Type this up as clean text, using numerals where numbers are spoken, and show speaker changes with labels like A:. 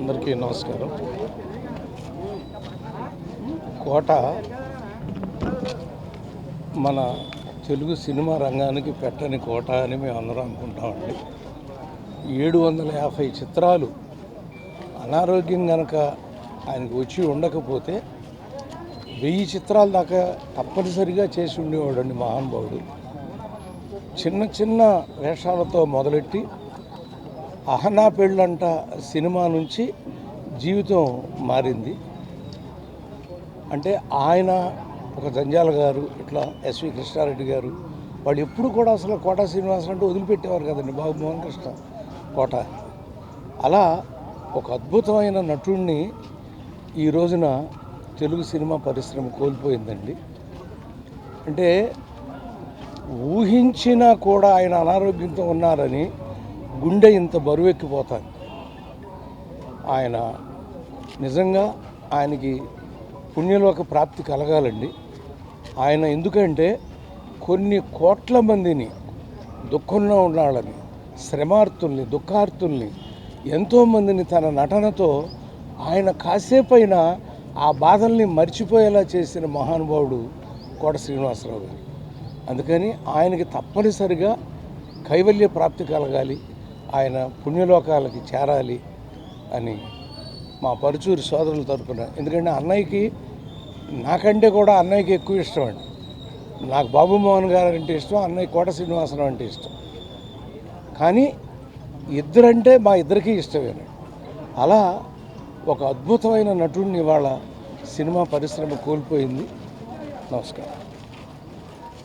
A: అందరికీ నమస్కారం. కోట మన తెలుగు సినిమా రంగానికి పెట్టని కోట అని మేము అందరం అనుకుంటామండి. 750 చిత్రాలు అనారోగ్యం కనుక ఆయనకు వచ్చి ఉండకపోతే 1000 చిత్రాల దాకా తప్పనిసరిగా చేసి ఉండేవాడండి మహానుభావుడు. చిన్న చిన్న వేషాలతో మొదలెట్టి అహనా పెళ్ళంట సినిమా నుంచి జీవితం మారింది. అంటే ఆయన, ఒక జంజాల గారు, ఇట్లా ఎస్వి కృష్ణారెడ్డి గారు, వాళ్ళు ఎప్పుడు కూడా అసలు కోట శ్రీనివాసరావు అంటే వదిలిపెట్టేవారు కదండి, బాబు మోహన్ కృష్ణ కోట. అలా ఒక అద్భుతమైన నటుడిని ఈ రోజున తెలుగు సినిమా పరిశ్రమ కోల్పోయిందండి. అంటే ఊహించినా కూడా ఆయన అనారోగ్యంతో ఉన్నారని గుండె ఇంత బరువెక్కిపోతాను. ఆయన నిజంగా ఆయనకి పుణ్యలోక ప్రాప్తి కలగాలండి. ఆయన ఎందుకంటే కొన్ని కోట్ల మందిని, దుఃఖంలో ఉన్నాళ్ళని, శ్రమార్తుల్ని, దుఃఖార్తుల్ని, ఎంతోమందిని తన నటనతో ఆయన కాసేపైనా ఆ బాధల్ని మర్చిపోయేలా చేసిన మహానుభావుడు కోట శ్రీనివాసరావు గారు. అందుకని ఆయనకి తప్పనిసరిగా కైవల్య ప్రాప్తి కలగాలి, ఆయన పుణ్యలోకాలకి చేరాలి అని మా పరుచూరి సోదరుల తరపున. ఎందుకంటే అన్నయ్యకి, నాకంటే కూడా అన్నయ్యకి ఎక్కువ ఇష్టం అండి. నాకు బాబు మోహన్ గారు అంటే ఇష్టం, అన్నయ్య కోట శ్రీనివాసరావు అంటే ఇష్టం. కానీ ఇద్దరంటే మా ఇద్దరికీ ఇష్టమేనండి. అలా ఒక అద్భుతమైన నటుడిని ఇవాళ సినిమా పరిశ్రమ కోల్పోయింది. నమస్కారం.